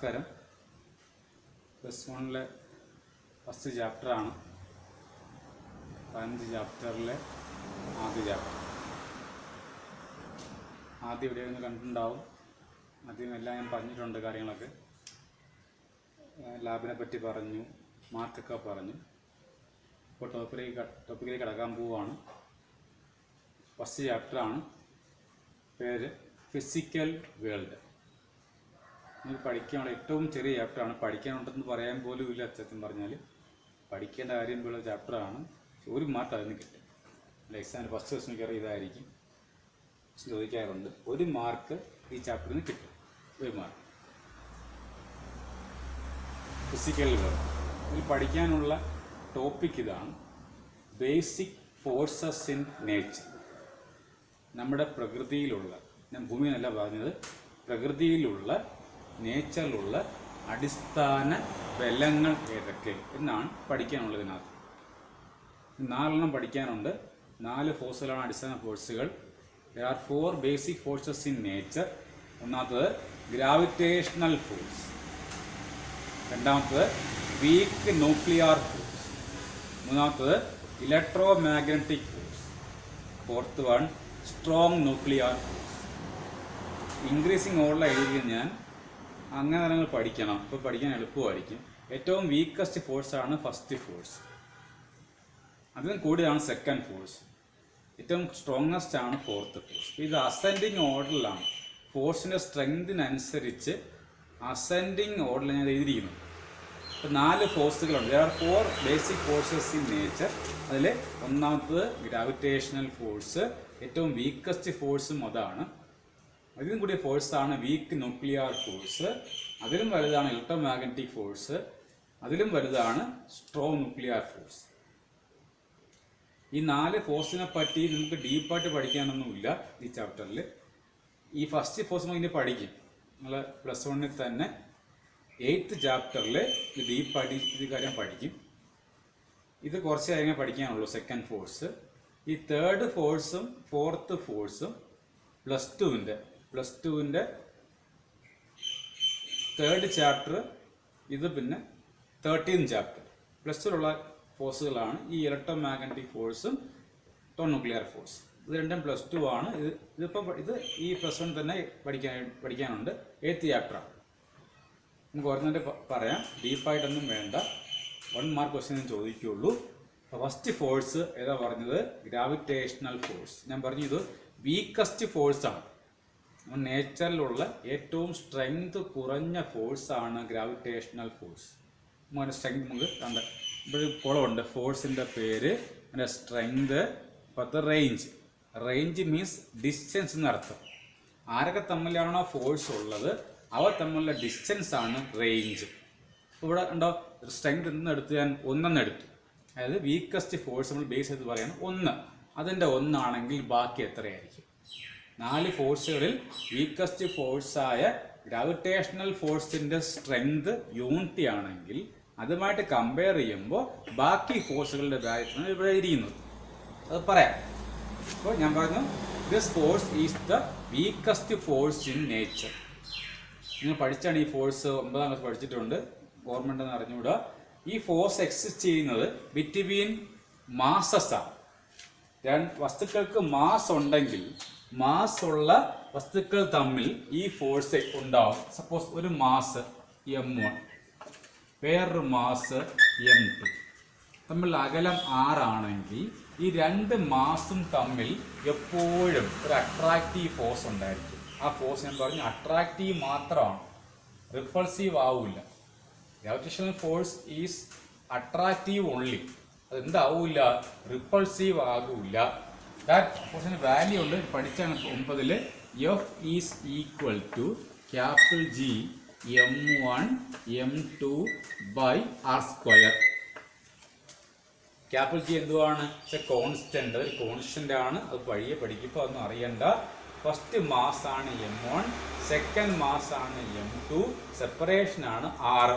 നമസ്കാരം. പ്ലസ് വണ്ണിലെ ഫസ്റ്റ് ചാപ്റ്ററാണ്. 15 ചാപ്റ്ററിലെ ആദ്യ ചാപ്റ്റർ. ആദ്യം ഇവിടെ ഒന്ന് കണ്ടിട്ടുണ്ടാവും. ആദ്യം എല്ലാം ഞാൻ പറഞ്ഞിട്ടുണ്ട് കാര്യങ്ങളൊക്കെ. ലാബിനെ പറ്റി പറഞ്ഞു, മാർക്കൊക്കെ പറഞ്ഞു. ഇപ്പോൾ ടോപ്പിക്കിലേക്ക് കടക്കാൻ പോവുകയാണ്. ഫസ്റ്റ് ചാപ്റ്ററാണ്. പേര് ഫിസിക്കൽ വേൾഡ്. നിങ്ങൾക്ക് പഠിക്കാനുള്ള ഏറ്റവും ചെറിയ ചാപ്റ്ററാണ്. പഠിക്കാനുണ്ടെന്ന് പറയാൻ പോലും ഇല്ല. സത്യം പറഞ്ഞാൽ പഠിക്കേണ്ട കാര്യമുള്ള ചാപ്റ്ററാണ്. ഒരു മാർക്ക് അതിന് കിട്ടും. എക്സാമിന് ഫസ്റ്റ് ക്വസ്റ്റ്യൻ കയറി ഇതായിരിക്കും ചോദിക്കാറുണ്ട്. 1 മാർക്ക് ഈ ചാപ്റ്ററിന് കിട്ടും. 1 മാർക്ക്. Physical world. ഇതിൽ പഠിക്കാനുള്ള ടോപ്പിക് ഇതാണ്: ബേസിക് ഫോഴ്സസ് ഇൻ നേച്ചർ. നമ്മുടെ പ്രകൃതിയിലുള്ള, ഞാൻ ഭൂമിയെന്നല്ല പറഞ്ഞത്, പ്രകൃതിയിലുള്ള നേച്ചറിലുള്ള അടിസ്ഥാന ബലങ്ങൾ ഏതൊക്കെ എന്നാണ് പഠിക്കാനുള്ളതിനകത്ത്. 4 പഠിക്കാനുണ്ട്. 4 ഫോഴ്സുകളാണ് അടിസ്ഥാന ഫോഴ്സുകൾ. There are 4 basic forces in nature. ഒന്നാമത്തത് ഗ്രാവിറ്റേഷണൽ ഫോഴ്സ്, രണ്ടാമത്തത് വീക്ക് ന്യൂക്ലിയർ ഫോഴ്സ്, മൂന്നാമത്തത് electro magnetic force, fourth one strong nuclear force. Increasing ഓർഡറിൽ എഴുതി ഞാൻ അങ്ങനെ നിങ്ങൾ പഠിക്കണം. ഇപ്പോൾ പഠിക്കാൻ എളുപ്പമായിരിക്കും. ഏറ്റവും വീക്കസ്റ്റ് ഫോഴ്സാണ് ഫസ്റ്റ് ഫോഴ്സ്. അതിന് കൂടിയാണ് സെക്കൻഡ് ഫോഴ്സ്. ഏറ്റവും സ്ട്രോങ്ങസ്റ്റ് ആണ് ഫോർത്ത് ഫോഴ്സ്. ഇത് അസെൻഡിങ് ഓർഡറിലാണ്. ഫോഴ്സിൻ്റെ സ്ട്രെങ്തിനനുസരിച്ച് അസെൻഡിങ് ഓർഡറിൽ ഞാൻ എഴുതിയിരിക്കുന്നു. ഇപ്പോൾ 4 ഫോഴ്സുകളുണ്ട്. There are 4 basic forces in nature. അതിൽ ഒന്നാമത്തത് ഗ്രാവിറ്റേഷണൽ ഫോഴ്സ്. ഏറ്റവും വീക്കസ്റ്റ് ഫോഴ്സും അതാണ്. അതിലും കൂടിയ ഫോഴ്സാണ് വീക്ക് ന്യൂക്ലിയർ ഫോഴ്സ്. അതിലും വലുതാണ് ഇലക്ട്രോ മാഗ്നറ്റിക് ഫോഴ്സ്. അതിലും വലുതാണ് സ്ട്രോങ് ന്യൂക്ലിയർ ഫോഴ്സ്. ഈ 4 ഫോഴ്സിനെ പറ്റി നമുക്ക് ഡീപ്പായിട്ട് പഠിക്കാനൊന്നുമില്ല ഈ ചാപ്റ്ററിൽ. ഈ ഫസ്റ്റ് ഫോഴ്സ് നമുക്ക് ഇനി പഠിക്കും. നിങ്ങൾ പ്ലസ് 1 തന്നെ 8th ചാപ്റ്ററിൽ ഡീപ്പായിട്ട് ഇത് കാര്യം പഠിക്കും. ഇത് കുറച്ച് കാര്യങ്ങൾ പഠിക്കാനുള്ളൂ. സെക്കൻഡ് ഫോഴ്സ്, ഈ തേർഡ് ഫോഴ്സും ഫോർത്ത് ഫോഴ്സും പ്ലസ് ടുവിൻ്റെ 3rd ചാപ്റ്റർ. ഇത് പിന്നെ 13th ചാപ്റ്റർ. പ്ലസ് ടുവിലുള്ള ഫോഴ്സുകളാണ് ഈ ഇലക്ട്രോ മാഗ്നറ്റിക് ഫോഴ്സും ന്യൂക്ലിയർ ഫോഴ്സ്. ഇത് രണ്ടും പ്ലസ് 2 ആണ്. ഇത് ഈ പ്ലസ് 1 തന്നെ പഠിക്കാനുണ്ട്. 8th ചാപ്റ്ററാണ്. നമുക്ക് ഓരോന്നിട്ട് പറയാം. ഡീപ്പായിട്ടൊന്നും വേണ്ട. 1 മാർക്ക് ക്വസ്റ്റ്യൻ ചോദിക്കുകയുള്ളൂ. ഫസ്റ്റ് ഫോഴ്സ് ഏതാ പറഞ്ഞത്? Gravitational force. ഞാൻ പറഞ്ഞു ഇത് വീക്കസ്റ്റ് ഫോഴ്സാണ്. നേച്ചറിലുള്ള ഏറ്റവും സ്ട്രെങ്ത് കുറഞ്ഞ ഫോഴ്സാണ് ഗ്രാവിറ്റേഷണൽ ഫോഴ്സ്. നമ്മുടെ സ്ട്രെങ്ത് നമുക്ക് കണ്ട ഇവിടെ കുളമുണ്ട്. ഫോഴ്സിൻ്റെ പേര്, അതിൻ്റെ സ്ട്രെങ്ത്, പത്ത് റേഞ്ച് മീൻസ് ഡിസ്റ്റൻസ് എന്നർത്ഥം. ആരൊക്കെ തമ്മിലാണോ ഫോഴ്സ് ഉള്ളത് അവർ തമ്മിലുള്ള ഡിസ്റ്റൻസ് ആണ് റേഞ്ച്. ഇവിടെ ഉണ്ടോ സ്ട്രെങ്ത് എടുത്ത് ഞാൻ 1 എടുത്തു. അതായത് വീക്കസ്റ്റ് ഫോഴ്സ് നമ്മൾ ബേസ് ചെയ്ത് പറയാണ് 1. അതിൻ്റെ 1 ആണെങ്കിൽ ബാക്കി എത്രയായിരിക്കും? 4 ഫോഴ്സുകളിൽ വീക്കസ്റ്റ് ഫോഴ്സായ ഗ്രാവിറ്റേഷണൽ ഫോഴ്സിൻ്റെ സ്ട്രെങ്ത് യൂണിറ്റി ആണെങ്കിൽ അതുമായിട്ട് കമ്പയർ ചെയ്യുമ്പോൾ ബാക്കി ഫോഴ്സുകളുടെ വാല്യൂസാണ് ഇവിടെ ഇരിക്കുന്നത്. അത് പറയാം. അപ്പോൾ ഞാൻ പറഞ്ഞു this force is the weakest force in nature. നിങ്ങൾ പഠിച്ചാണ് ഈ ഫോഴ്സ്. 9ാം ക്ലാസ് പഠിച്ചിട്ടുണ്ട്. ഓർമ്മയുണ്ടെന്ന് അറിഞ്ഞുകൂടാ. ഈ ഫോഴ്സ് എക്സിസ്റ്റ് ചെയ്യുന്നത് ബിറ്റ്വീൻ മാസസ് ആണ്. വസ്തുക്കൾക്ക് മാസ് ഉണ്ടെങ്കിൽ മാസ് ഉള്ള വസ്തുക്കൾ തമ്മിൽ ഈ ഫോഴ്സ് ഉണ്ടാവും. സപ്പോസ് ഒരു മാസ് m1, വേറൊരു മാസ് m2, തമ്മിൽ അകലം 6 ആണെങ്കിൽ ഈ 2 മാസും തമ്മിൽ എപ്പോഴും ഒരു അട്രാക്റ്റീവ് ഫോഴ്സ് ഉണ്ടായിരിക്കും. ആ ഫോഴ്സ് ഞാൻ പറഞ്ഞു അട്രാക്റ്റീവ് മാത്രമാണ്, റിപ്പൾസീവ് ആവില്ല. Gravitational force is attractive only. അതെന്താവില്ല? റിപ്പൾസീവ് ആകില്ല. ദാറ്റ് ഫോഴ്സിന് വാല്യൂ ഉണ്ട്. പഠിച്ചാണ് 9ൽ. F is equal to G m1 m2 by r². G എന്തുവാണ്? കോൺസ്റ്റന്റ്. ഒരു കോൺസ്റ്റന്റ് ആണ്. അത് വഴിയെ പഠിക്കുമ്പോൾ അതൊന്നും അറിയണ്ട. ഫസ്റ്റ് മാസ് ആണ് m1, സെക്കൻഡ് മാസ് ആണ് m2, സെപ്പറേഷൻ ആണ് r.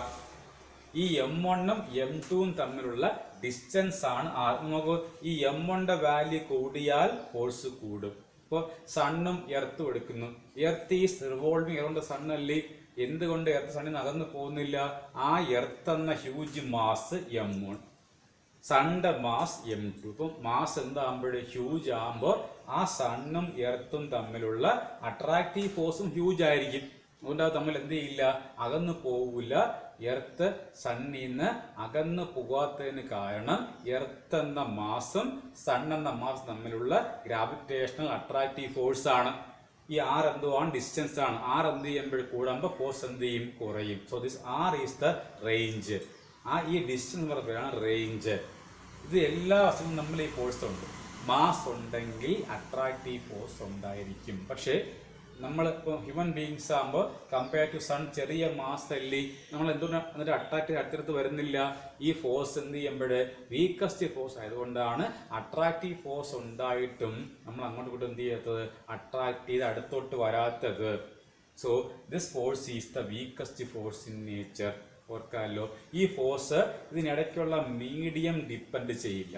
ഈ m1ഉം m2ഉം തമ്മിലുള്ള ഡിസ്റ്റൻസ് ആണ് r. നോക്കൂ, ഈ m1ന്റെ വാല്യൂ കൂടിയാൽ ഫോഴ്സ് കൂടും. ഇപ്പോൾ സണ്ണും എർത്തും എടുക്കുന്നു. Earth is revolving around the sun അല്ലേ? എന്തുകൊണ്ട് എർത്ത് സണ്ണിൽ നിന്ന് അകന്നു പോകുന്നില്ല? ആ എർത്ത് എന്ന huge mass M1, സണ്ണിന്റെ mass M2. ഇപ്പം മാസ് എന്താകുമ്പോൾ ഹ്യൂജ് ആകുമ്പോൾ ആ സണ്ണും എർത്തും തമ്മിലുള്ള അട്രാക്റ്റീവ് ഫോഴ്സും ഹ്യൂജ് ആയിരിക്കും. അതുകൊണ്ട് അത് തമ്മിൽ എന്ത് ചെയ്യില്ല, അകന്നു പോവില്ല. എർത്ത് സണ്ണിൽ നിന്ന് അകന്നു പോകാത്തതിന് കാരണം എർത്ത് എന്ന മാസും സൺ എന്ന മാസും തമ്മിലുള്ള ഗ്രാവിറ്റേഷണൽ അട്രാക്റ്റീവ് ഫോഴ്സ് ആണ്. ഈ ആർ എന്തുവാണ്? ഡിസ്റ്റൻസ് ആണ്. ആർ എന്ത് ചെയ്യുമ്പോൾ കൂടുമ്പോൾ ഫോഴ്സ് എന്ത് ചെയ്യും? കുറയും. So this are is the range. ഈ ഡിസ്റ്റൻസ് എന്ന് പറയുന്നതാണ് റേഞ്ച്. ഇത് എല്ലാ വശവും നമ്മൾ ഈ ഫോഴ്സ് ഉണ്ട്. മാസ് ഉണ്ടെങ്കിൽ അട്രാക്റ്റീവ് ഫോഴ്സ് ഉണ്ടായിരിക്കും. പക്ഷേ നമ്മളിപ്പോൾ ഹ്യൂമൻ ബീങ്സ് ആകുമ്പോൾ കമ്പയർ ടു സൺ ചെറിയ മാസ് അല്ലേ, നമ്മൾ എന്തുകൊണ്ടാണ് എന്നിട്ട് അട്രാക്റ്റ് അടുത്തടുത്ത് വരുന്നില്ല? ഈ ഫോഴ്സ് എന്ത് ചെയ്യുമ്പോൾ വീക്കസ്റ്റ് ഫോഴ്സ് ആയതുകൊണ്ടാണ് അട്രാക്റ്റീവ് ഫോഴ്സ് ഉണ്ടായിട്ടും നമ്മൾ അങ്ങോട്ട് ഇങ്ങോട്ട് എന്ത് ചെയ്യാത്തത്? അട്രാക്ട് ചെയ്ത് അടുത്തോട്ട് വരാത്തത്. So this force is the weakest force in nature. ഓർക്കാമല്ലോ, ഈ ഫോഴ്സ് ഇതിനിടയ്ക്കുള്ള മീഡിയം ഡിപ്പെൻഡ് ചെയ്യില്ല.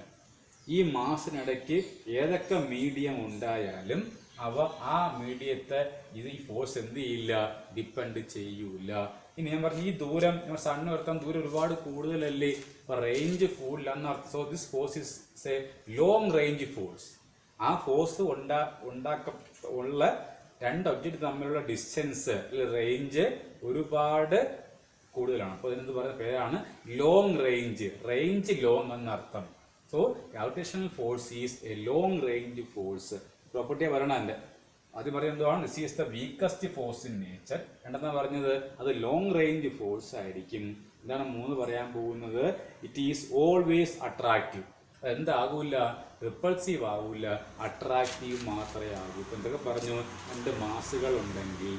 ഈ മാസിനിടയ്ക്ക് ഏതൊക്കെ മീഡിയം ഉണ്ടായാലും അവ ആ മീഡിയത്തെ ഈ ഫോഴ്സ് എന്ത് ചെയ്യില്ല? ഡിപ്പെൻഡ് ചെയ്യൂല. ഇനി ഞാൻ പറഞ്ഞു, ഈ ദൂരം സണ്ണ് നിർത്താൻ ദൂരം ഒരുപാട് കൂടുതലല്ലേ, അപ്പൊ റേഞ്ച് കൂടില്ല എന്നർത്ഥം. So this force is A long range force. ആ ഫോഴ്സ് ഉള്ള രണ്ട് ഒബ്ജക്റ്റ് തമ്മിലുള്ള ഡിസ്റ്റൻസ് റേഞ്ച് ഒരുപാട് കൂടുതലാണ്. അപ്പോൾ ഇതിനെന്ത് പറയുന്ന പേരാണ് ലോങ് റേഞ്ച്. റേഞ്ച് ലോങ് എന്നർത്ഥം. So gravitational force is a long range force. പ്രോപ്പർട്ടിയെ പറയണം എൻ്റെ ആദ്യം പറയുന്നത് എന്തുവാണ്? This is the weakest force in nature. രണ്ടെന്നാണ് പറഞ്ഞത് അത് ലോങ് റേഞ്ച് ഫോഴ്സ് ആയിരിക്കും. എന്താണ് മൂന്ന് പറയാൻ പോകുന്നത്? It is always attractive. എന്താകൂല? റിപ്പൾസീവ് ആകൂല, അട്രാക്റ്റീവ് മാത്രമേ ആകൂ. ഇപ്പം എന്തൊക്കെ പറഞ്ഞു? രണ്ട് മാസുകൾ ഉണ്ടെങ്കിൽ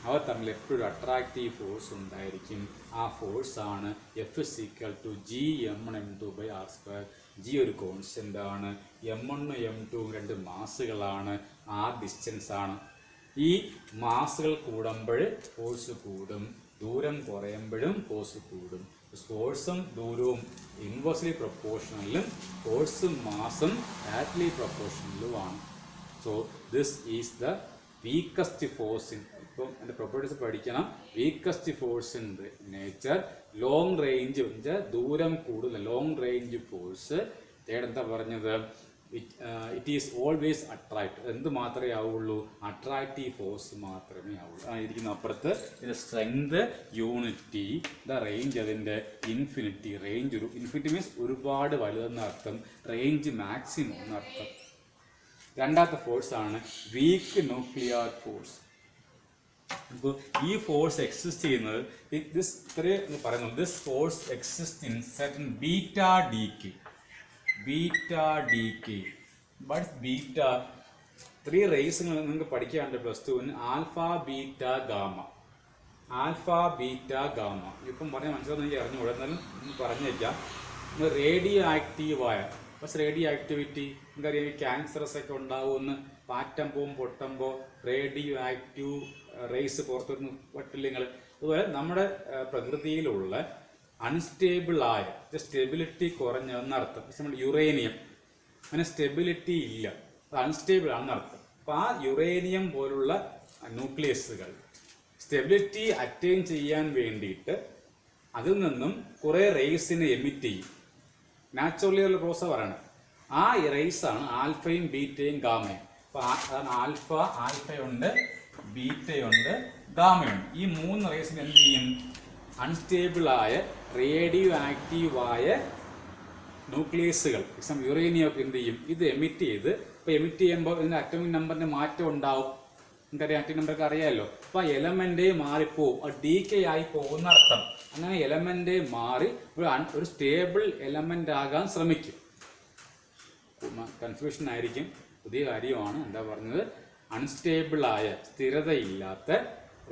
അവ തമ്മിൽ എപ്പോഴും അട്രാക്റ്റീവ് ഫോഴ്സ് ഉണ്ടായിരിക്കും. ആ ഫോഴ്സ് ആണ് F=G(m1m2/r²). G ഒരു കോൺസ്റ്റന്റ് ആണ്. M1 M2 രണ്ട് മാസുകളാണ്. R ഡിസ്റ്റൻസ് ആണ്. ഈ മാസുകൾ കൂടുമ്പോൾ ഫോഴ്സ് കൂടും, ദൂരം കുറയുമ്പോഴും ഫോഴ്സ് കൂടും. ഫോഴ്സും ദൂരവും ഇൻവേഴ്സ്ലി പ്രൊപ്പോർഷണലും ഫോഴ്സും മാസും ഡയറക്ട്ലി പ്രൊപ്പോർഷണലുമാണ്. So this is the weakest force in. ഇപ്പം എൻ്റെ പ്രോപ്പർട്ടീസ് പഠിക്കണം. Weakest force in nature, long range ദൂരം കൂടുതൽ, ലോങ് റേഞ്ച് ഫോഴ്സ്. എന്താ പറഞ്ഞത്? It is always attract. എന്ത് മാത്രമേ ആവുള്ളൂ? അട്രാക്റ്റീവ് ഫോഴ്സ് മാത്രമേ ആവുള്ളൂ. ഇരിക്കുന്ന അപ്പുറത്ത് ഇതിൻ്റെ സ്ട്രെങ്ത് യൂണിറ്റി, ദ റേഞ്ച് അതിൻ്റെ ഇൻഫിനിറ്റി. റേഞ്ച് ഒരു ഇൻഫിനിറ്റി മീൻസ് ഒരുപാട് വലുതെന്ന അർത്ഥം, റേഞ്ച് മാക്സിമം എന്നർത്ഥം. രണ്ടാമത്തെ ഫോഴ്സ് ആണ് വീക്ക് ന്യൂക്ലിയർ ഫോഴ്സ്. ഇപ്പോൾ ഈ ഫോഴ്സ് എക്സിസ്റ്റ് ചെയ്യുന്നത് ഇത്രയും പറയുന്നു. This force exist in certain beta decay. But beta 3 rays നിങ്ങൾക്ക് പഠിക്കാറുണ്ട് +2-ന്. Alpha, beta, gamma. ഇപ്പം പറഞ്ഞാൽ മനസ്സിലാവുന്ന എനിക്ക് അറിഞ്ഞുകൂടാ, എന്നാലും പറഞ്ഞേക്കാം. റേഡിയോ ആക്റ്റീവായ റേഡിയോ ആക്ടിവിറ്റി നമുക്കറിയാം. ക്യാൻസറസ് ഒക്കെ ഉണ്ടാവുമെന്ന് പാറ്റമ്പും പൊട്ടുമ്പോൾ റേഡിയോ ആക്റ്റീവ് റേസ് പുറത്തുനിന്ന് പറ്റില്ലെങ്കിൽ. അതുപോലെ നമ്മുടെ പ്രകൃതിയിലുള്ള അൺസ്റ്റേബിളായ സ്റ്റെബിലിറ്റി കുറഞ്ഞതെന്നർത്ഥം. നമ്മുടെ യുറേനിയം അങ്ങനെ സ്റ്റെബിലിറ്റി ഇല്ല, അത് അൺസ്റ്റേബിൾ ആണെന്നർത്ഥം. അപ്പം ആ യുറേനിയം പോലുള്ള ന്യൂക്ലിയസുകൾ സ്റ്റെബിലിറ്റി അറ്റൈൻ ചെയ്യാൻ വേണ്ടിയിട്ട് അതിൽ നിന്നും കുറേ റേസിനെ എമിറ്റ് ചെയ്യും. നാച്ചുറലി ഉള്ള പ്രോസസ് പറയണം. ആ റേസാണ് ആൽഫയും ബീറ്റയും ഗാമയും. അപ്പോൾ അതാണ് ആൽഫയുണ്ട്, ബീറ്റയുണ്ട്, ഗാമയുണ്ട്. ഈ 3 റേസിന് എന്ത് ചെയ്യും? അൺസ്റ്റേബിളായ റേഡിയോ ആക്റ്റീവായ ന്യൂക്ലിയസുകൾ യുറേനിയം എന്ത് ചെയ്യും? ഇത് എമിറ്റ് ചെയ്ത്. ഇപ്പോൾ എമിറ്റ് ചെയ്യുമ്പോൾ ഇതിൻ്റെ അറ്റോമിക് നമ്പറിന് മാറ്റം ഉണ്ടാവും. നമുക്കറിയാം, അറ്റോമിക് നമ്പറൊക്കെ അറിയാമല്ലോ. അപ്പോൾ ആ എലമെൻ്റേ മാറിപ്പോവും, ഡീകേ ആയി പോകുന്ന അർത്ഥം. അങ്ങനെ എലമെൻ്റേ മാറി ഒരു സ്റ്റേബിൾ എലമെൻ്റ് ആകാൻ ശ്രമിക്കും. കൺഫ്യൂഷൻ ആയിരിക്കും, പുതിയ കാര്യമാണ്. എന്താ പറഞ്ഞത്? അൺസ്റ്റേബിളായ സ്ഥിരതയില്ലാത്ത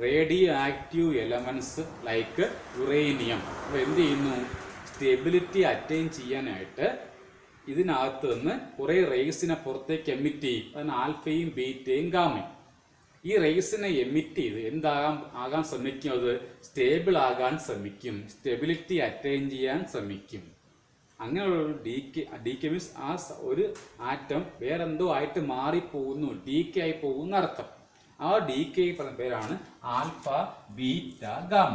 radio active elements like uranium അപ്പോൾ എന്ത് ചെയ്യുന്നു? സ്റ്റെബിലിറ്റി അറ്റൈൻ ചെയ്യാനായിട്ട് ഇതിനകത്ത് നിന്ന് കുറേ റേസിനെ പുറത്തേക്ക് എമിറ്റ് ചെയ്യും. അതിന് ആൽഫയും ബീറ്റയും ഗാമയും. ഈ റേസിനെ എമിറ്റ് ചെയ്ത് ആകാൻ ശ്രമിക്കും? അത് സ്റ്റേബിൾ ആകാൻ ശ്രമിക്കും, സ്റ്റെബിലിറ്റി അറ്റൈൻ ചെയ്യാൻ ശ്രമിക്കും. അങ്ങനെയുള്ള ഒരു ഡീകെ മീൻസ് ആ ഒരു ആറ്റം വേറെന്തോ ആയിട്ട് മാറിപ്പോകുന്നു, ഡീകെ ആയി പോകുന്ന അർത്ഥം. ആ ഡീകെ പറഞ്ഞ പേരാണ് ആൽഫ, ബീറ്റ, ഗാമ.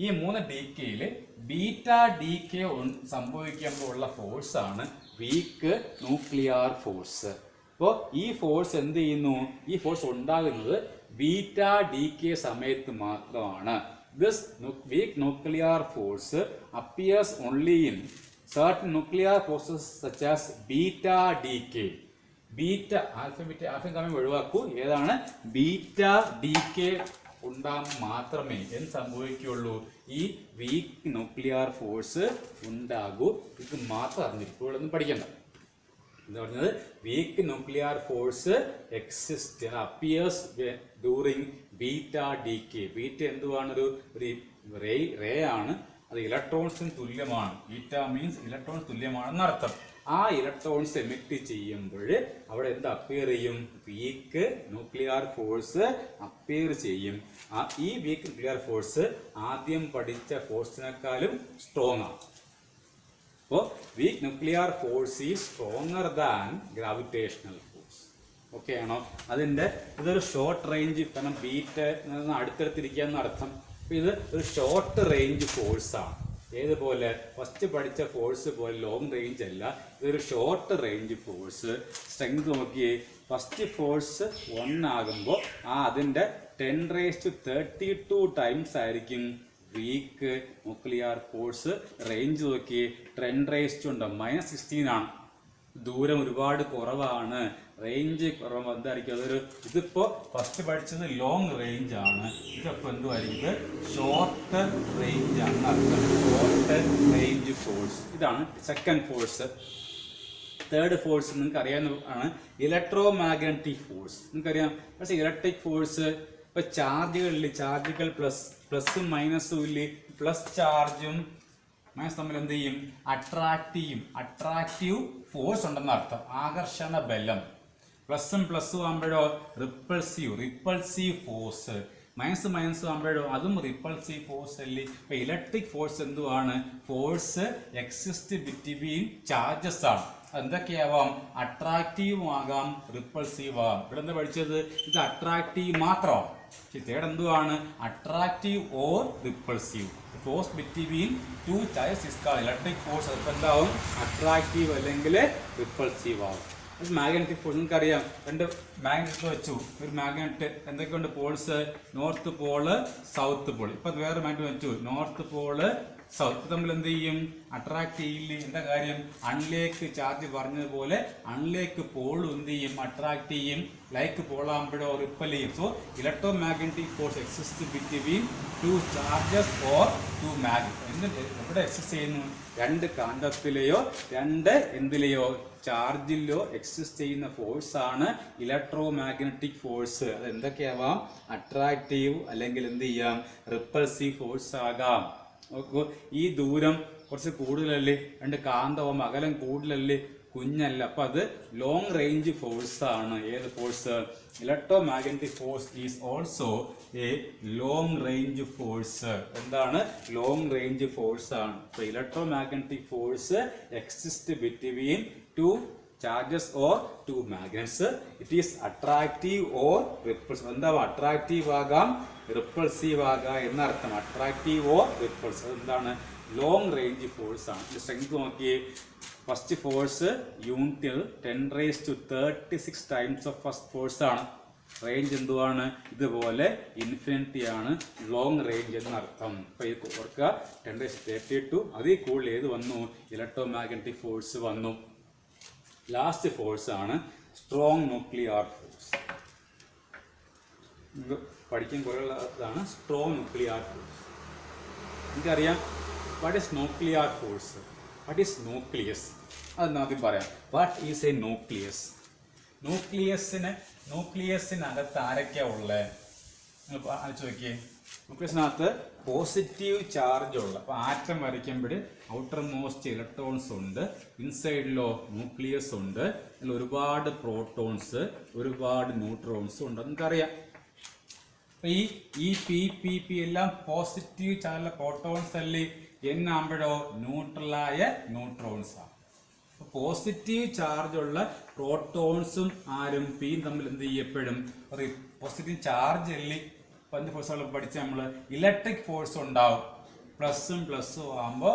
ഈ 3 ഡീകെയിൽ ബീറ്റ ഡീകെ സംഭവിക്കുമ്പോൾ ഉള്ള ഫോഴ്സാണ് വീക്ക് ന്യൂക്ലിയർ ഫോഴ്സ്. അപ്പോൾ ഈ ഫോഴ്സ് എന്ത് ചെയ്യുന്നു? ഈ ഫോഴ്സ് ഉണ്ടാകുന്നത് ബീറ്റ ഡീകെ സമയത്ത് മാത്രമാണ്. This weak nuclear force appears only in certain nuclear processes such as beta decay. Beta ആൽഫയും ഗാമയും ഒഴിവാക്കൂ. ഏതാണ്? ബീറ്റ ഡീകെ ഉണ്ടാകുമ്പോൾ മാത്രമേ എന്ത് സംഭവിക്കുകയുള്ളൂ? ഈ വീക്ക് ന്യൂക്ലിയർ ഫോഴ്സ് ഉണ്ടാകൂ. ഇത് മാത്രം അറിഞ്ഞിരിക്കും. ഇവിടെ ഒന്നും പഠിക്കണ്ട. എന്താ പറഞ്ഞത്? Weak nuclear force exist appears during beta decay. Beta എന്തുവാണ്? ഒരു റേ ആണ്. അത് ഇലക്ട്രോൺസിന് തുല്യമാണ്. ബീറ്റ മീൻസ് ഇലക്ട്രോൺസ് തുല്യമാണെന്ന് അർത്ഥം. ആ ഇലക്ട്രോൺസ് എമിറ്റ് ചെയ്യുമ്പോൾ അവിടെ എന്ത് അപ്പിയർ ചെയ്യും? വീക്ക് ന്യൂക്ലിയർ ഫോഴ്സ് അപ്പിയർ ചെയ്യും. ഈ വീക്ക് ന്യൂക്ലിയർ ഫോഴ്സ് ആദ്യം പഠിച്ച ഫോഴ്സിനേക്കാളും സ്ട്രോങ് ആണ്. അപ്പോൾ weak nuclear force is stronger than gravitational force. Okay ആണോ? അതിൻ്റെ ഇതൊരു ഷോർട്ട് റേഞ്ച്, കാരണം ബീറ്റ് അടുത്തടുത്തിരിക്കുക എന്നർത്ഥം. ഇത് ഒരു ഷോർട്ട് റേഞ്ച് ഫോഴ്സാണ്. ഏതുപോലെ? ഫസ്റ്റ് പഠിച്ച ഫോഴ്സ് പോലെ ലോങ് റേഞ്ച് അല്ല, ഇതൊരു ഷോർട്ട് റേഞ്ച് ഫോഴ്സ്. സ്ട്രെങ്ത് നോക്കിയേ. ഫസ്റ്റ് ഫോഴ്സ് 1 ആകുമ്പോൾ അതിൻ്റെ 10⁻32 ടൈംസ് ആയിരിക്കും വീക്ക് ന്യൂക്ലിയർ ഫോഴ്സ്. റേഞ്ച് നോക്കിയേ. 10⁻16 ആണ്. ദൂരം ഒരുപാട് കുറവാണ്, റേഞ്ച് കുറവ്. എന്തായിരിക്കും? അതൊരു ഇതിപ്പോൾ ഫസ്റ്റ് പഠിച്ചത് ലോങ് റേഞ്ച് ആണ്. ഇതിപ്പോൾ എന്തുമായിരിക്കും? ഷോർട്ട് റേഞ്ച് ആണ് അർത്ഥം. Short range force. ഇതാണ് സെക്കൻഡ് ഫോഴ്സ്. തേർഡ് ഫോഴ്സ് നിങ്ങൾക്ക് അറിയാവുന്നതാണ് ഇലക്ട്രോ മാഗ്നറ്റിക് ഫോഴ്സ്. നിങ്ങൾക്കറിയാം. പക്ഷേ ഇലക്ട്രിക് ഫോഴ്സ് ഇപ്പോൾ ചാർജുകൾ പ്ലസും മൈനസും ഇല്ലേ? പ്ലസ് ചാർജും മൈനസ് തമ്മിൽ എന്ത് ചെയ്യും? അട്രാക്റ്റീവ് ഫോഴ്സ് ഉണ്ടെന്ന് അർത്ഥം. ആകർഷണ ബലം. പ്ലസും ആകുമ്പോഴോ റിപ്പൾസീവ് ഫോഴ്സ്. മൈനസും ആകുമ്പോഴോ അതും റിപ്പൾസീവ് ഫോഴ്സ് അല്ലേ? ഇപ്പൊ ഇലക്ട്രിക് ഫോഴ്സ് എന്തുവാണ്? ഫോഴ്സ് എക്സിസ്റ്റ് ബിറ്റ്വീൻ ചാർജസ് ആണ്. എന്തൊക്കെയാവാം? അട്രാക്റ്റീവ് ആകാം, റിപ്പൾസീവ് ആകാം. ഇവിടെ എന്താ പഠിച്ചത്? ഇത് അട്രാക്റ്റീവ് മാത്രമാണ്. പക്ഷെ തേർഡ് എന്തുവാണ്? Attractive or repulsive. Force between 2 charges is called electric force. അതിപ്പോൾ എന്താവും? അട്രാക്റ്റീവ് അല്ലെങ്കിൽ റിപ്പൾസീവ് ആവും. മാഗ്നറ്റിക് ഫോഴ്സ് നിങ്ങൾക്കറിയാം. 2 മാഗ്നറ്റ് വെച്ചു. ഒരു മാഗ്നറ്റ് എന്തൊക്കെയുണ്ട്? Poles, north pole, south pole. ഇപ്പം വേറെ മാഗ്നറ്റ് വെച്ചു, നോർത്ത് പോള്, സൗത്ത്. തമ്മിൽ എന്ത് ചെയ്യും? അട്രാക്ട് ചെയ്യില്ലേ? എന്താ കാര്യം? അൺലേക്ക് ചാർജ് പറഞ്ഞതുപോലെ അൺലേക്ക് പോളും എന്ത് ചെയ്യും? അട്രാക്ട് ചെയ്യും. ലൈക്ക് പോളാകുമ്പോഴോ റിപ്പൽ ചെയ്യും. So electro magnetic force exist between 2 charges or 2 magnet. എവിടെ എക്സിസ്റ്റ് ചെയ്യുന്നു? 2 കാന്തത്തിലെയോ 2 എന്തിലെയോ ചാർജിലോ എക്സിസ്റ്റ് ചെയ്യുന്ന ഫോഴ്സ് ആണ് ഇലക്ട്രോ മാഗ്നറ്റിക് ഫോഴ്സ്. അത് എന്തൊക്കെയാവാം? അട്രാക്റ്റീവ് അല്ലെങ്കിൽ എന്ത് ചെയ്യാം? റിപ്പൾസീവ് ഫോഴ്സ് ആകാം. ഈ ദൂരം കുറച്ച് കൂടുതലല്ലേ? 2 കാന്തവും അകലം കൂടുതലല്ലേ? കുഞ്ഞല്ല. അപ്പൊ അത് ലോങ് റേഞ്ച് ഫോഴ്സ് ആണ്. ഏത് force? Electro magnetic force is also A long range force. എന്താണ്? ലോങ് റേഞ്ച് ഫോഴ്സ് ആണ്. അപ്പൊ electro magnetic force exist between 2 charges or 2 magnets. It is attractive or repulsive. എന്താ? അട്രാക്റ്റീവ് ആകാം, റിപ്പൾസീവ് ആകാം എന്നർത്ഥം. Attractive or repulsive. എന്താണ്? Long range force ആണ്. Strength നോക്കിയേ. First force unit 10⁻36 times of first force ആണ്. റേഞ്ച് എന്തുവാണ്? ഇതുപോലെ ഇൻഫിനിറ്റി ആണ്. ലോങ് റേഞ്ച് എന്നർത്ഥം. അപ്പൊ ഇത് ഓർക്കുക. 10⁻32 അതിൽ കൂടുതൽ ഏത് വന്നു? ഇലക്ട്രോ മാഗ്നറ്റിക് ഫോഴ്സ് വന്നു. ലാസ്റ്റ് ഫോഴ്സ് ആണ് സ്ട്രോങ് ന്യൂക്ലിയർ ഫോഴ്സ്. പഠിക്കാൻ കുറേയുള്ളതാണ് സ്ട്രോങ് ന്യൂക്ലിയർ ഫോഴ്സ്. എനിക്കറിയാം. What is nuclear force? What is nucleus? അതെന്ന് ആദ്യം പറയാം. What is a nucleus? ന്യൂക്ലിയസിനകത്ത് ആരൊക്കെയാണ് ഉള്ളത്? നിങ്ങൾ ആലോചിച്ച് നോക്കിയേ. ന്യൂക്ലിയസിനകത്ത് പോസിറ്റീവ് ചാർജ് ഉള്ള, അപ്പോൾ ആറ്റം വരയ്ക്കുമ്പോൾ ഔട്ടർ മോസ്റ്റ് ഇലക്ട്രോൺസ് ഉണ്ട്, ഇൻസൈഡിലോ ന്യൂക്ലിയസ് ഉണ്ട്, അതിൽ ഒരുപാട് പ്രോട്ടോൺസ്, ഒരുപാട് ന്യൂട്രോൺസ് ഉണ്ട്. നമുക്കറിയാം. അപ്പോൾ ഈ പി എല്ലാം പോസിറ്റീവ് ചാർജുള്ള പ്രോട്ടോൺസ് അല്ലേ? എന്നാകുമ്പോഴോ ന്യൂട്രലായ ന്യൂട്രോൺസ് ആണ്. പോസിറ്റീവ് ചാർജ് ഉള്ള പ്രോട്ടോൺസും ആരും പിയും തമ്മിൽ എന്ത് ചെയ്യപ്പെടും? പോസിറ്റീവ് ചാർജ് അല്ലേ പഞ്ച് ഫോഴ്സുകൾ പഠിച്ച നമ്മൾ ഇലക്ട്രിക് ഫോഴ്സ് ഉണ്ടാവും. പ്ലസും ആകുമ്പോൾ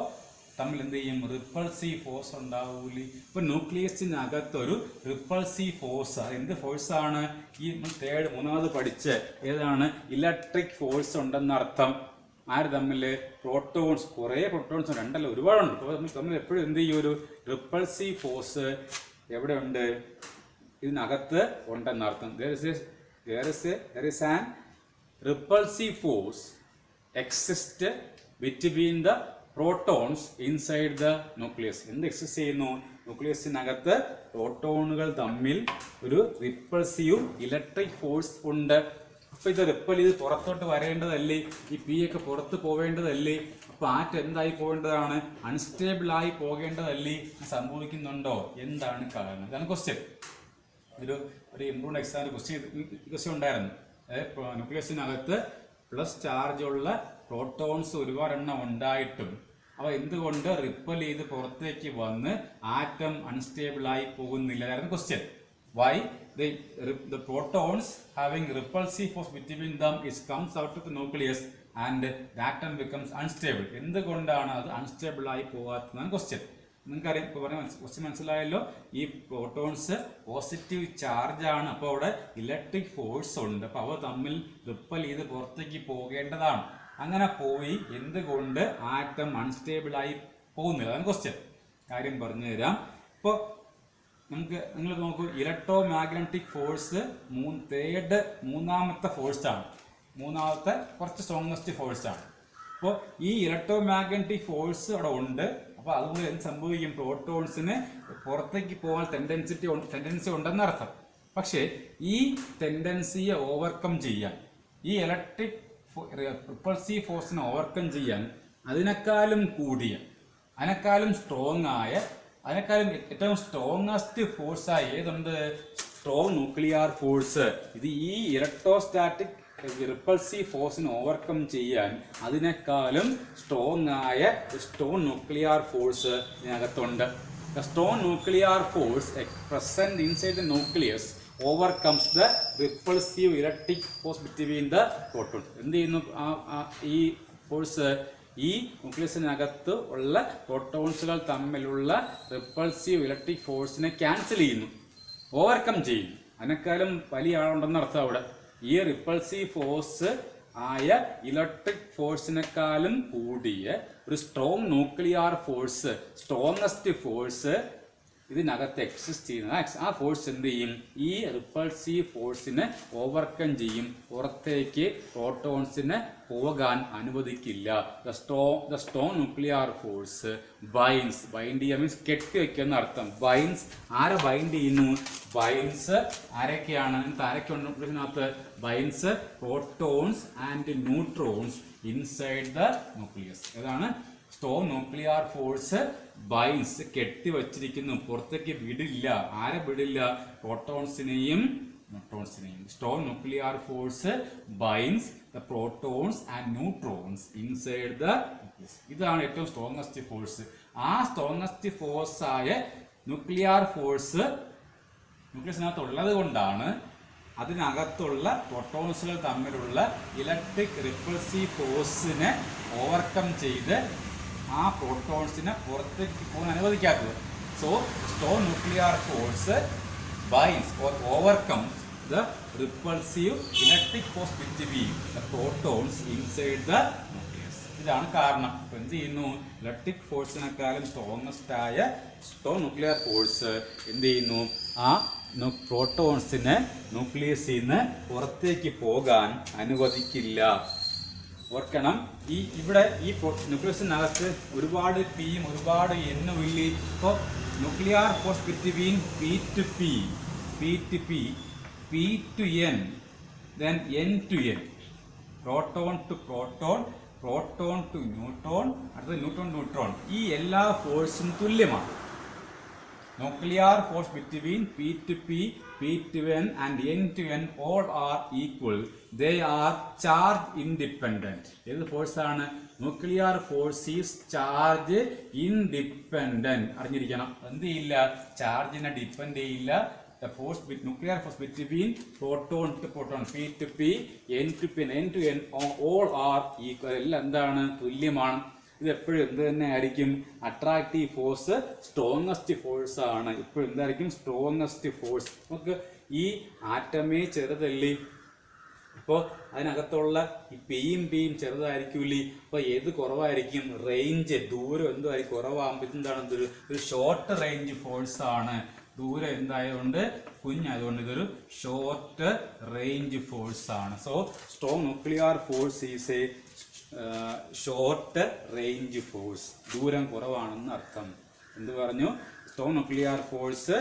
തമ്മിൽ എന്ത് ചെയ്യും? റിപ്പൾസീവ് ഫോഴ്സ് ഉണ്ടാവൂലേ? ഇപ്പൊ ന്യൂക്ലിയസിനകത്തൊരു റിപ്പൾസീവ് ഫോഴ്സ്, എന്ത് ഫോഴ്സാണ്? ഈ മൂന്നാമത് പഠിച്ച് ഏതാണ്? ഇലക്ട്രിക് ഫോഴ്സ് ഉണ്ടെന്നർത്ഥം. ആര് തമ്മിൽ? പ്രോട്ടോൺസ്. കുറേ പ്രോട്ടോൺസ് രണ്ടല്ല, ഒരുപാടുണ്ട്. അപ്പോൾ തമ്മിൽ എപ്പോഴും എന്ത് ചെയ്യും? ഒരു റിപ്പൾസീവ് ഫോഴ്സ് എവിടെ ഉണ്ട്? ഇതിനകത്ത് ഉണ്ടെന്നർത്ഥം. there is an repulsive force exists between the protons inside the nucleus. എന്ത് എക്സിസ്റ്റ് ചെയ്യുന്നു? ന്യൂക്ലിയസിനകത്ത് പ്രോട്ടോണുകൾ തമ്മിൽ ഒരു റിപ്പൾസീവ് ഇലക്ട്രിക് ഫോഴ്സ് ഉണ്ട്. അപ്പൊ ഇത് റിപ്പൽ ചെയ്ത് പുറത്തോട്ട് വരേണ്ടതല്ലേ? ഈ പി ഒക്കെ പുറത്ത് പോവേണ്ടതല്ലേ? അപ്പൊ ആറ്റ് എന്തായി പോകേണ്ടതാണ്? അൺസ്റ്റേബിൾ ആയി പോകേണ്ടതല്ലേ? സംഭവിക്കുന്നുണ്ടോ? എന്താണ് കാരണം? ഇതാണ് ക്വസ്റ്റ്യൻ. ഒരു ഇംപ്രൂവ്ഡ് എക്സാമിന് ക്വസ്റ്റ്യൻ ഉണ്ടായിരുന്നു. ന്യൂക്ലിയസിനകത്ത് പ്ലസ് ചാർജ് ഉള്ള പ്രോട്ടോൺസ് ഒരുപാടെണ്ണം ഉണ്ടായിട്ടും അവ എന്തുകൊണ്ട് റിപ്പൽ ചെയ്ത് പുറത്തേക്ക് വന്ന് ആറ്റം അൺസ്റ്റേബിൾ ആയി പോകുന്നില്ല? അതായിരുന്നു question. Why the protons having repulsive force between them is comes out of the nucleus and the atom becomes unstable. എന്തുകൊണ്ടാണ് അത് അൺസ്റ്റേബിൾ ആയി പോകാത്തതാണ് ക്വസ്റ്റ്യൻ. നിങ്ങൾക്കറിയാം, ഇപ്പോൾ പറഞ്ഞ ക്വസ്റ്റ്യൻ മനസ്സിലായല്ലോ. ഈ പ്രോട്ടോൺസ് പോസിറ്റീവ് ചാർജ് ആണ്, അപ്പോൾ അവിടെ ഇലക്ട്രിക് ഫോഴ്സ് ഉണ്ട്. അപ്പോൾ അവ തമ്മിൽ റിപ്പൽ ചെയ്ത് പുറത്തേക്ക് പോകേണ്ടതാണ്. അങ്ങനെ പോയി എന്തുകൊണ്ട് ആറ്റം അൺസ്റ്റേബിൾ ആയി പോകുന്നില്ല? അതാണ് ക്വസ്റ്റ്യൻ. കാര്യം പറഞ്ഞു തരാം. ഇപ്പോൾ നിങ്ങൾ നോക്കൂ, ഇലക്ട്രോ മാഗ്നറ്റിക് ഫോഴ്സ് മൂന്നാമത്തെ ഫോഴ്സാണ്. മൂന്നാമത്തെ കുറച്ച് സ്ട്രോങ്ങസ്റ്റ് ഫോഴ്സാണ്. അപ്പോൾ ഈ ഇലക്ട്രോ മാഗ്നറ്റിക് ഫോഴ്സ് അവിടെ ഉണ്ട്. അപ്പോൾ അതുകൊണ്ട് എന്ത് സംഭവിക്കും? പ്രോട്ടോൺസിന് പുറത്തേക്ക് പോകാൻ ടെൻഡൻസി ഉണ്ടെന്നർത്ഥം. പക്ഷേ ഈ ടെൻഡൻസിയെ ഓവർകം ചെയ്യാൻ, ഈ ഇലക്ട്രിക് റിപ്പൾസീവ് ഫോഴ്സിനെ ഓവർകം ചെയ്യാൻ അതിനേക്കാളും കൂടിയ, അതിനേക്കാളും സ്ട്രോങ് ആയ, അതിനേക്കാളും ഏറ്റവും സ്ട്രോങ്ങസ്റ്റ് ഫോഴ്സായി ഏതുണ്ട്? Strong nuclear force. ഇത് ഈ ഇലക്ട്രോസ്റ്റാറ്റിക് റിപ്പൾസീവ് ഫോഴ്സിനെ ഓവർകം ചെയ്യാൻ അതിനേക്കാളും സ്ട്രോങ് ആയ സ്ട്രോങ് ന്യൂക്ലിയർ ഫോഴ്സ് ഇതിനകത്തുണ്ട്. The strong nuclear force present inside the nucleus overcomes the repulsive electric force between the protons. എന്ത് ചെയ്യുന്നു? ഈ ഫോഴ്സ് ഈ ന്യൂക്ലിയസിനകത്ത് ഉള്ള പ്രോട്ടോൺസുകൾ തമ്മിലുള്ള റിപ്പൾസീവ് ഇലക്ട്രിക് ഫോഴ്സിനെ ക്യാൻസൽ ചെയ്യുന്നു, ഓവർകം ചെയ്യുന്നു. അതിനേക്കാളും വലിയ ആളുണ്ടെന്ന് അർത്ഥം അവിടെ. ഈ റിപ്പൾസീവ് ഫോഴ്സ് ആയ ഇലക്ട്രിക് ഫോഴ്സിനേക്കാളും കൂടിയ ഒരു strong nuclear force, strongest force ഇതിനകത്ത് എക്സിസ്റ്റ് ചെയ്യുന്ന ആ ഫോഴ്സ് എന്ത് ചെയ്യും? ഈ റിപ്പൾസീവ് ഫോഴ്സിനെ ഓവർകം ചെയ്യും, പുറത്തേക്ക് പ്രോട്ടോൺസിനെ പോകാൻ അനുവദിക്കില്ല. The strong nuclear force binds. Bind ചെയ്യുക മീൻസ് കെട്ടി വയ്ക്കുന്ന അർത്ഥം. ബൈൻസ് ആരെ ബൈൻഡ് ചെയ്യുന്നു? ബൈൻസ് ആരൊക്കെയാണ്? ആരൊക്കെ binds protons and neutrons inside the nucleus. ഏതാണ്? സ്ട്രോങ് ന്യൂക്ലിയർ ഫോഴ്സ് ബൈൻസ്, കെട്ടി വച്ചിരിക്കുന്നു, പുറത്തേക്ക് വിടില്ല. ആരെ വിടില്ല? പ്രോട്ടോൺസിനെയും ന്യൂട്രോൺസിനെയും. Strong nuclear force binds the protons and neutrons inside the nucleus. ഇതാണ് ഏറ്റവും സ്ട്രോങ്ങസ്റ്റ് ഫോഴ്സ്. ആ സ്ട്രോങ്ങസ്റ്റ് ഫോഴ്സ് ആയ ന്യൂക്ലിയർ ഫോഴ്സ് ന്യൂക്ലിയസിനകത്ത് ഉള്ളത് കൊണ്ടാണ് അതിനകത്തുള്ള പ്രോട്ടോൺസുകൾ തമ്മിലുള്ള ഇലക്ട്രിക് റിപ്പൾസീവ് ഫോഴ്സിനെ ഓവർകം ചെയ്ത് ആ പ്രോട്ടോൺസിനെ പുറത്തേക്ക് പോകാൻ അനുവദിക്കാത്തത്. So strong nuclear force binds or overcomes the repulsive electric force between the protons inside the nucleus. ഇതാണ് കാരണം. എന്ത് ചെയ്യുന്നു? ഇലക്ട്രിക് ഫോഴ്സിനേക്കാളും സ്ട്രോങ്ങസ്റ്റ് ആയ സ്ട്രോങ് ന്യൂക്ലിയർ ഫോഴ്സ് എന്ത് ചെയ്യുന്നു? ആ പ്രോട്ടോൺസിനെ ന്യൂക്ലിയസിൽ നിന്ന് പുറത്തേക്ക് പോകാൻ അനുവദിക്കില്ല. ഓർക്കണം, ഇവിടെ ഈ ന്യൂക്ലിയസിനകത്ത് ഒരുപാട് പിയും ഒരുപാട് എന്നും ഇല്ലേ? ഇപ്പോൾ nuclear force between P to P, P to N, then N to N, proton to proton, proton to neutron, അടുത്ത ന്യൂട്രോൺ. ഈ എല്ലാ ഫോഴ്സും തുല്യമാണ്. Nuclear force between P to P, P to N and N to N all are equal. They are charge independent. ഏത് force ആണ്? Nuclear force is charge independent. അറിഞ്ഞിരിക്കണം. എന്ത് ചെയ്യില്ല? ചാർജിനെ ഡിപ്പെൻഡ് ചെയ്യില്ല. The force with nuclear force between proton to proton, P to P, N to P, N to N all are equal. എല്ലാം എന്താണ്? തുല്യമാണ്. ഇത് എപ്പോഴും എന്ത് തന്നെ ആയിരിക്കും? അട്രാക്റ്റീവ് ഫോഴ്സ് സ്ട്രോങ്ങസ്റ്റ് ഫോഴ്സ് ആണ്. ഇപ്പോഴും എന്തായിരിക്കും? Strongest force. നമുക്ക് ഈ ആറ്റമേ ചെറുതല്ലേ, അപ്പോൾ അതിനകത്തുള്ള ഈ പിയും പിയും ചെറുതായിരിക്കൂലേ, അപ്പോൾ ഏത് കുറവായിരിക്കും? റേഞ്ച്, ദൂരം എന്തായിരിക്കും? കുറവാകുമ്പോൾ എന്താണ്? ഒരു ഷോർട്ട് റേഞ്ച് ഫോഴ്സ് ആണ്. ദൂരം എന്തായതുകൊണ്ട്? കുഞ്ഞായതുകൊണ്ട് ഇതൊരു ഷോർട്ട് റേഞ്ച് ഫോഴ്സ് ആണ്. So strong nuclear force is A short range force. ദൂരം കുറവാണെന്ന് അർത്ഥം. എന്ത് പറഞ്ഞു? Strong nuclear force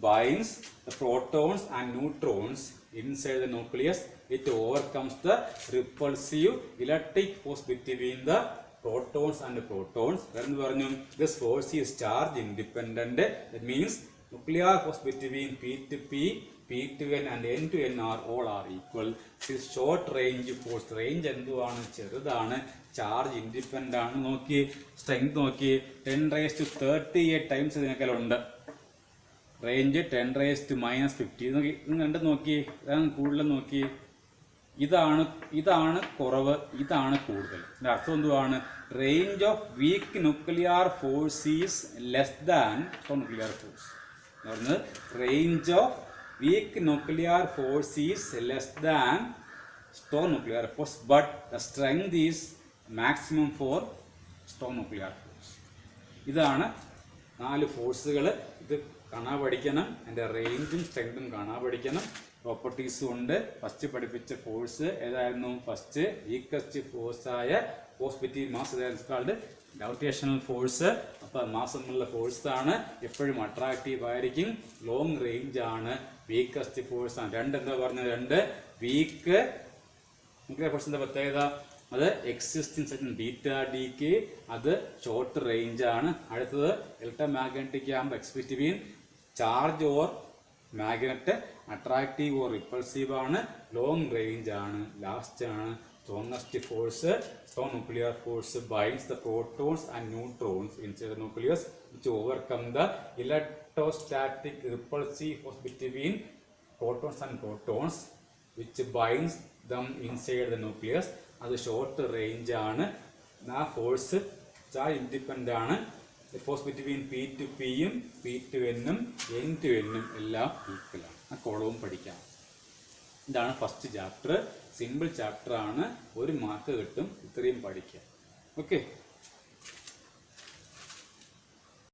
binds the protons and neutrons inside the nucleus. It overcomes the repulsive electric force between the protons and protons. എന്ന് പറഞ്ഞു, this force is charge independent. That means nuclear force between P to P, P to N and N to N all are equal. This short range force. Range എന്തുവാണ്? ചെറുതാണ്. Charge independent ആണ്. നോക്കി strength നോക്കി, 10⁻38 times ഇതിനേക്കാളുണ്ട്. Range 10⁻⁻50. ഇത് കണ്ട് നോക്കി, ഇതാണ് കൂടുതൽ. നോക്കി, ഇതാണ് കുറവ്, ഇതാണ് കൂടുതൽ. ഇതിൻ്റെ അർത്ഥം എന്തുവാണ്? Range of weak nuclear force is less than strong nuclear force എന്ന് പറഞ്ഞത്. Range of weak nuclear force is less than strong nuclear force, but the strength is maximum four strong nuclear force. ഇതാണ് 4 ഫോഴ്സുകൾ. ഇത് കാണാൻ പഠിക്കണം. അതിൻ്റെ റേഞ്ചും സ്ട്രെങ്തും കാണാൻ പഠിക്കണം. പ്രോപ്പർട്ടീസും ഉണ്ട്. ഫസ്റ്റ് പഠിപ്പിച്ച ഫോഴ്സ് ഏതായിരുന്നു? ഫസ്റ്റ് വീക്കസ്റ്റ് ഫോഴ്സായ force between mass called gravitational force. അപ്പോൾ മാസ് തമ്മിലുള്ള ഫോഴ്സ് ആണ്. എപ്പോഴും അട്രാക്റ്റീവ് ആയിരിക്കും. ലോങ് റേഞ്ച് ആണ്. വീക്കസ്റ്റ് ഫോഴ്സ് ആണ്. എന്താ പറഞ്ഞത്? 2 വീക്ക് ന്യൂക്ലിയർ ഫോഴ്സിൻ്റെ പ്രത്യേകത അത് എക്സിസ്റ്റിംഗ് ബീറ്റ ഡി കെ, അത് ഷോർട്ട് റേഞ്ച് ആണ്. അടുത്തത് ഇലക്ട്രോമാഗ്നറ്റിക് ആകുമ്പോൾ between charge or magnet, attractive or repulsive ആണ്. ലോങ് റേഞ്ച് ആണ്. ലാസ്റ്റ് ആണ് strongest force. Strong nuclear force binds the protons and neutrons inside the nucleus which overcome the electrostatic repulsive force between protons and protons which binds dum inside the nucleus. അത് short range ആണ്. ആ force charge independent ആണ്. Force between P to Pയും P to Nഉം N to Nഉം എല്ലാം ഈക്വലാണ്. ആ കോളവും പഠിക്കാം. ഇതാണ് first chapter. Simple chapter ആണ്. 1 mark കിട്ടും. ഇത്രയും പഠിക്കാം. ഓക്കെ.